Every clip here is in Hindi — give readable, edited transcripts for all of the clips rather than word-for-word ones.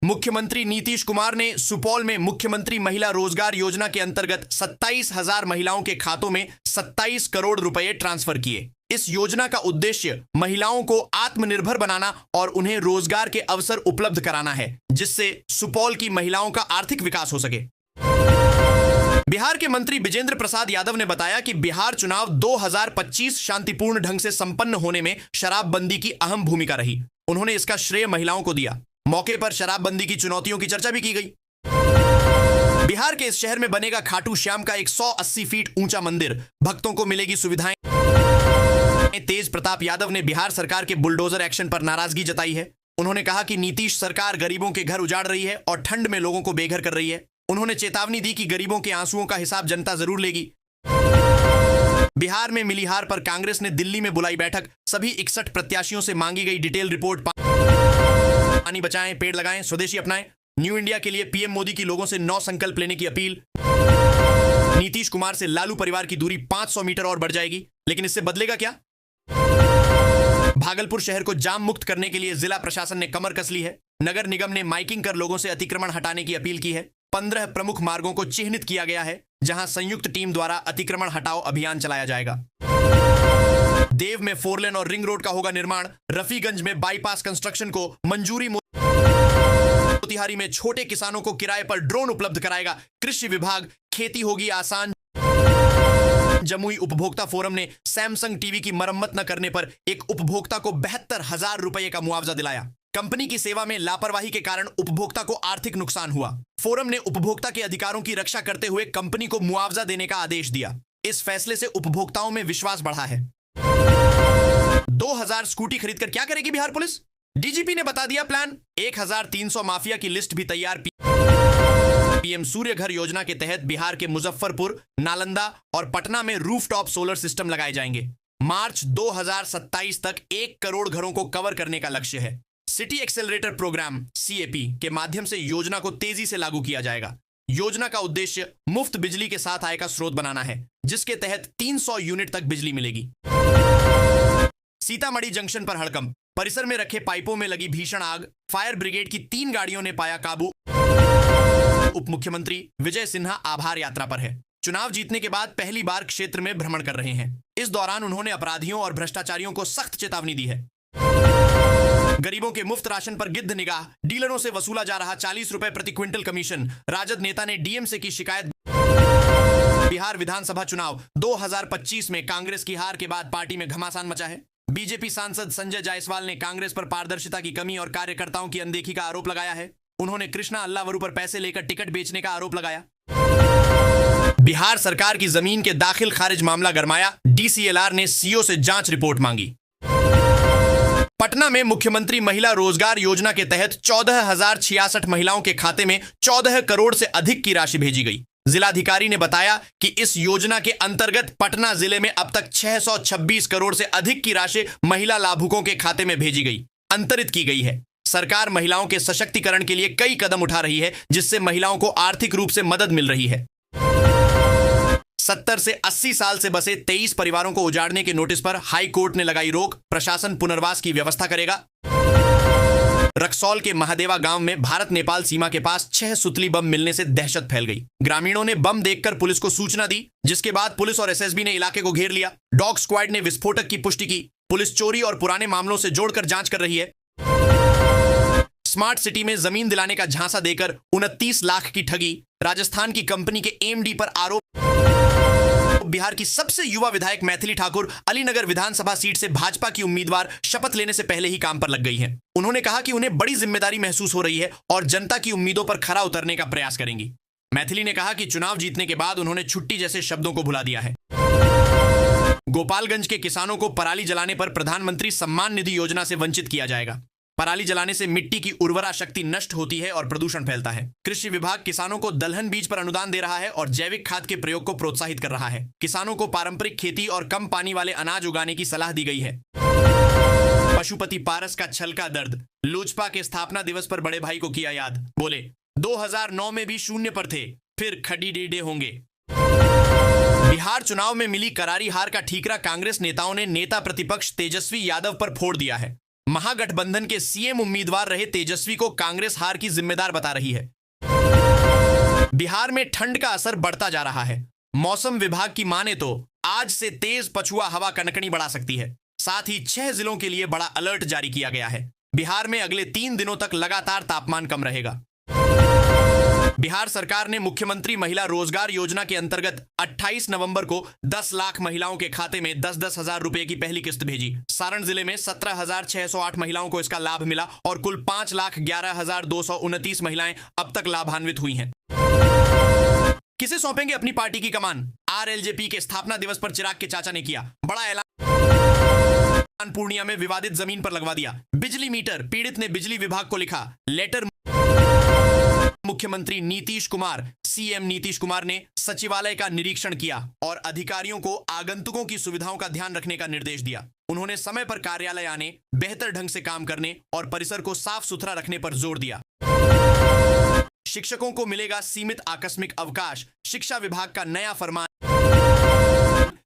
मुख्यमंत्री नीतीश कुमार ने सुपौल में मुख्यमंत्री महिला रोजगार योजना के अंतर्गत 27,000 महिलाओं के खातों में 27 करोड़ रुपए ट्रांसफर किए। इस योजना का उद्देश्य महिलाओं को आत्मनिर्भर बनाना और उन्हें रोजगार के अवसर उपलब्ध कराना है, जिससे सुपौल की महिलाओं का आर्थिक विकास हो सके। बिहार के मंत्री विजेंद्र प्रसाद यादव ने बताया कि बिहार चुनाव 2025 शांतिपूर्ण ढंग से संपन्न होने में शराबबंदी की अहम भूमिका रही। उन्होंने इसका श्रेय महिलाओं को दिया। मौके पर शराबबंदी की चुनौतियों की चर्चा भी की गई। बिहार के इस शहर में बनेगा खाटू श्याम का 180 फीट ऊंचा मंदिर, भक्तों को मिलेगी सुविधाएं। तेज प्रताप यादव ने बिहार सरकार के बुलडोजर एक्शन पर नाराजगी जताई है। उन्होंने कहा कि नीतीश सरकार गरीबों के घर उजाड़ रही है और ठंड में लोगों को बेघर कर रही है। उन्होंने चेतावनी दी कि गरीबों के आंसुओं का हिसाब जनता जरूर लेगी। बिहार में मिली हार पर कांग्रेस ने दिल्ली में बुलाई बैठक। सभी 61 प्रत्याशियों से मांगी गई डिटेल रिपोर्ट। पानी बचाएं, पेड़ लगाएं, स्वदेशी अपनाएं। न्यू इंडिया के लिए पीएम मोदी की लोगों से 9 संकल्प लेने की अपील। नीतीश कुमार से लालू परिवार की दूरी 500 मीटर और बढ़ जाएगी, लेकिन इससे बदलेगा क्या? भागलपुर शहर को जाम मुक्त करने के लिए जिला प्रशासन ने कमर कस ली है। नगर निगम ने माइकिंग कर लोगों से अतिक्रमण हटाने की अपील की है। 15 प्रमुख मार्गों को चिह्नित किया गया है, जहां संयुक्त टीम द्वारा अतिक्रमण हटाओ अभियान चलाया जाएगा। देव में 4 लेन और रिंग रोड का होगा निर्माण। रफीगंज में बाईपास कंस्ट्रक्शन को मंजूरी। मोतिहारी में छोटे किसानों को किराए पर ड्रोन उपलब्ध कराएगा कृषि विभाग। खेती होगी आसान। जमुई उपभोक्ता फोरम ने सैमसंग टीवी की मरम्मत न करने पर एक उपभोक्ता को 72,000 रुपए का मुआवजा दिलाया। कंपनी की सेवा में लापरवाही के कारण उपभोक्ता को आर्थिक नुकसान हुआ। फोरम ने उपभोक्ता के अधिकारों की रक्षा करते हुए कंपनी को मुआवजा देने का आदेश दिया। इस फैसले से उपभोक्ताओं में विश्वास बढ़ा है। 2000 स्कूटी खरीदकर क्या करेगी बिहार पुलिस? डीजीपी ने बता दिया प्लान। 1300 माफिया की लिस्ट भी तैयार। पीएम सूर्य घर योजना के तहत बिहार के मुजफ्फरपुर, नालंदा और पटना में रूफटॉप सोलर सिस्टम लगाए जाएंगे। मार्च 2027 तक 1 करोड़ घरों को कवर करने का लक्ष्य है। सिटी एक्सेलरेटर प्रोग्राम सीएपी के माध्यम से योजना को तेजी से लागू किया जाएगा। योजना का उद्देश्य मुफ्त बिजली के साथ आय का स्रोत बनाना है, जिसके तहत 300 यूनिट तक बिजली मिलेगी। सीतामढ़ी जंक्शन पर हड़कंप। परिसर में रखे पाइपों में लगी भीषण आग। फायर ब्रिगेड की 3 गाड़ियों ने पाया काबू। उप मुख्यमंत्री विजय सिन्हा आभार यात्रा पर है। चुनाव जीतने के बाद पहली बार क्षेत्र में भ्रमण कर रहे हैं। इस दौरान उन्होंने अपराधियों और भ्रष्टाचारियों को सख्त चेतावनी दी है। गरीबों के मुफ्त राशन पर गिद्ध निगाह। डीलरों से वसूला जा रहा 40 रुपए प्रति क्विंटल कमीशन। राजद नेता ने डीएम से की शिकायत। बिहार विधानसभा चुनाव 2025 में कांग्रेस की हार के बाद पार्टी में घमासान मचा है। बीजेपी सांसद संजय जायसवाल ने कांग्रेस पर पारदर्शिता की कमी और कार्यकर्ताओं की अनदेखी का आरोप लगाया है। उन्होंने कृष्णा अल्लावरू पर पैसे लेकर टिकट बेचने का आरोप लगाया। बिहार सरकार की जमीन के दाखिल खारिज मामला गरमाया। डीसीएलआर ने सीओ से जांच रिपोर्ट मांगी। पटना में मुख्यमंत्री महिला रोजगार योजना के तहत 14,066 महिलाओं के खाते में 14 करोड़ से अधिक की राशि भेजी गई। जिलाधिकारी ने बताया कि इस योजना के अंतर्गत पटना जिले में अब तक 626 करोड़ से अधिक की राशि महिला लाभुकों के खाते में भेजी गई, अंतरित की गई है। सरकार महिलाओं के सशक्तिकरण के लिए कई कदम उठा रही है, जिससे महिलाओं को आर्थिक रूप से मदद मिल रही है। 70 से 80 साल से बसे 23 परिवारों को उजाड़ने के नोटिस पर हाई कोर्ट ने लगाई रोक। प्रशासन पुनर्वास की व्यवस्था करेगा। रक्सौल के महादेवा गांव में भारत नेपाल सीमा के पास 6 सुतली बम मिलने से दहशत फैल गई। ग्रामीणों ने बम देखकर पुलिस को सूचना दी, जिसके बाद पुलिस और एसएसबी ने इलाके को घेर लिया। डॉग स्क्वाड ने विस्फोटक की पुष्टि की। पुलिस चोरी और पुराने मामलों से जोड़कर जांच कर रही है। स्मार्ट सिटी में जमीन दिलाने का झांसा देकर 29 लाख की ठगी। राजस्थान की कंपनी के एमडी पर आरोप। बिहार की सबसे युवा विधायक मैथिली ठाकुर अलीनगर विधानसभा सीट से भाजपा की उम्मीदवार शपथ लेने से पहले ही काम पर लग गई हैं। उन्होंने कहा कि उन्हें बड़ी जिम्मेदारी महसूस हो रही है और जनता की उम्मीदों पर खरा उतरने का प्रयास करेंगी। मैथिली ने कहा कि चुनाव जीतने के बाद उन्होंने छुट्टी जैसे शब्दों को भुला दिया है। गोपालगंज के किसानों को पराली जलाने पर प्रधानमंत्री सम्मान निधि योजना से वंचित किया जाएगा। पराली जलाने से मिट्टी की उर्वरा शक्ति नष्ट होती है और प्रदूषण फैलता है। कृषि विभाग किसानों को दलहन बीज पर अनुदान दे रहा है और जैविक खाद के प्रयोग को प्रोत्साहित कर रहा है। किसानों को पारंपरिक खेती और कम पानी वाले अनाज उगाने की सलाह दी गई है। पशुपति पारस का छलका दर्द। लोजपा के स्थापना दिवस पर बड़े भाई को किया याद। बोले 2009 में भी शून्य पर थे, फिर खड़ी डीडे होंगे। बिहार चुनाव में मिली करारी हार का ठीकरा कांग्रेस नेताओं ने नेता प्रतिपक्ष तेजस्वी यादव पर फोड़ दिया है। महागठबंधन के सीएम उम्मीदवार रहे तेजस्वी को कांग्रेस हार की जिम्मेदार बता रही है। बिहार में ठंड का असर बढ़ता जा रहा है। मौसम विभाग की माने तो आज से तेज पछुआ हवा कनकनी बढ़ा सकती है। साथ ही 6 जिलों के लिए बड़ा अलर्ट जारी किया गया है। बिहार में अगले 3 दिनों तक लगातार तापमान कम रहेगा। बिहार सरकार ने मुख्यमंत्री महिला रोजगार योजना के अंतर्गत 28 नवंबर को 10 लाख महिलाओं के खाते में 10-10 हजार रुपए की पहली किस्त भेजी। सारण जिले में 17,608 महिलाओं को इसका लाभ मिला और कुल 5,11,229 महिलाएं अब तक लाभान्वित हुई हैं। किसे सौंपेंगे अपनी पार्टी की कमान? आरएलजेपी के स्थापना दिवस पर चिराग के चाचा ने किया बड़ा ऐलान। पूर्णिया में विवादित जमीन पर लगवा दिया बिजली मीटर। पीड़ित ने बिजली विभाग को लिखा लेटर। मुख्यमंत्री नीतीश कुमार सीएम नीतीश कुमार ने सचिवालय का निरीक्षण किया और अधिकारियों को आगंतुकों की सुविधाओं का ध्यान रखने का निर्देश दिया। उन्होंने समय पर कार्यालय आने, बेहतर ढंग से काम करने और परिसर को साफ सुथरा रखने पर जोर दिया। शिक्षकों को मिलेगा सीमित आकस्मिक अवकाश। शिक्षा विभाग का नया फरमान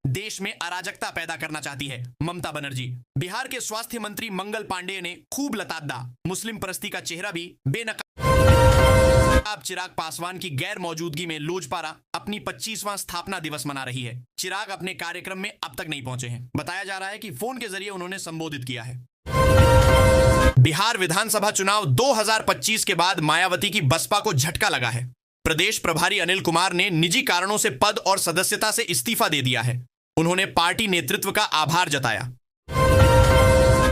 देश में अराजकता पैदा करना चाहती है ममता बनर्जी। बिहार के स्वास्थ्य मंत्री मंगल पांडेय ने खूब लतादा। मुस्लिम परस्ती का चेहरा भी बेनकाब। चिराग पासवान की गैर मौजूदगी में लोजपा अपनी 25वां स्थापना दिवस मना रही है। चिराग अपने कार्यक्रम में अब तक नहीं पहुंचे हैं। बताया जा रहा है कि फोन के जरिए उन्होंने संबोधित किया है। बिहार विधानसभा चुनाव 2025 के बाद मायावती की बसपा को झटका लगा है। प्रदेश प्रभारी अनिल कुमार ने निजी कारणों से पद और सदस्यता से इस्तीफा दे दिया है। उन्होंने पार्टी नेतृत्व का आभार जताया।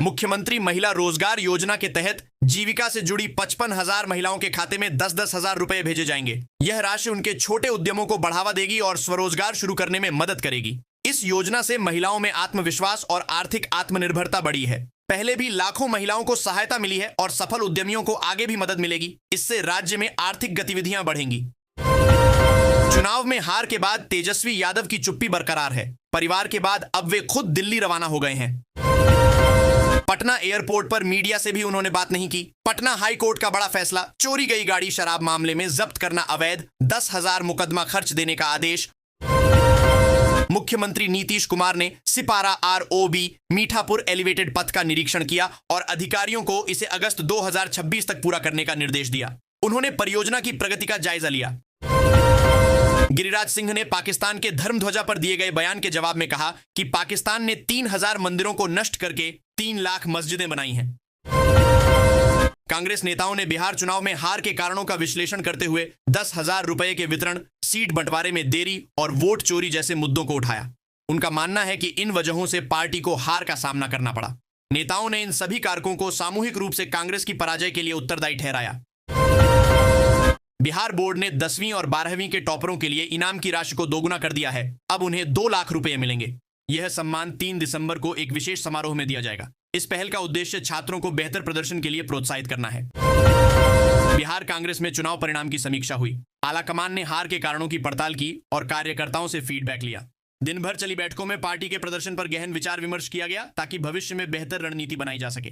मुख्यमंत्री महिला रोजगार योजना के तहत जीविका से जुड़ी 55,000 महिलाओं के खाते में 10-10 हजार रुपए भेजे जाएंगे। यह राशि उनके छोटे उद्यमों को बढ़ावा देगी और स्वरोजगार शुरू करने में मदद करेगी। इस योजना से महिलाओं में आत्मविश्वास और आर्थिक आत्मनिर्भरता बढ़ी है। पहले भी लाखों महिलाओं को सहायता मिली है और सफल उद्यमियों को आगे भी मदद मिलेगी। इससे राज्य में आर्थिक गतिविधियां बढ़ेंगी। चुनाव में हार के बाद तेजस्वी यादव की चुप्पी बरकरार है। परिवार के बाद अब वे खुद दिल्ली रवाना हो गए हैं। पटना एयरपोर्ट पर मीडिया से भी उन्होंने बात नहीं की। पटना हाई कोर्ट का बड़ा फैसला। चोरी गई गाड़ी शराब मामले में जब्त करना अवैध। 10,000 मुकदमा खर्च देने का आदेश। मुख्यमंत्री नीतीश कुमार ने सिपारा आरओबी मीठापुर एलिवेटेड पथ का निरीक्षण किया और अधिकारियों को इसे अगस्त 2026 तक पूरा करने का निर्देश दिया। उन्होंने परियोजना की प्रगति का जायजा लिया। गिरिराज सिंह ने पाकिस्तान के धर्मध्वजा पर दिए गए बयान के जवाब में कहा कि पाकिस्तान ने 3,000 मंदिरों को नष्ट करके 3 लाख मस्जिदें बनाई हैं। कांग्रेस नेताओं ने बिहार चुनाव में हार के कारणों का विश्लेषण करते हुए 10,000 रुपए के वितरण, सीट बंटवारे में देरी और वोट चोरी जैसे मुद्दों को उठाया। उनका मानना है कि इन वजहों से पार्टी को हार का सामना करना पड़ा। नेताओं ने इन सभी कारकों को सामूहिक रूप से कांग्रेस की पराजय के लिए उत्तरदायी ठहराया। बिहार बोर्ड ने 10वीं और 12वीं के टॉपरों के लिए इनाम की राशि को दोगुना कर दिया है। अब उन्हें 2 लाख रुपए मिलेंगे। यह सम्मान 3 दिसंबर को एक विशेष समारोह में दिया जाएगा। इस पहल का उद्देश्य छात्रों को बेहतर प्रदर्शन के लिए प्रोत्साहित करना है। बिहार कांग्रेस में चुनाव परिणाम की समीक्षा हुई। आलाकमान ने हार के कारणों की पड़ताल की और कार्यकर्ताओं से फीडबैक लिया। दिन भर चली बैठकों में पार्टी के प्रदर्शन पर गहन विचार विमर्श किया गया ताकि भविष्य में बेहतर रणनीति बनाई जा सके।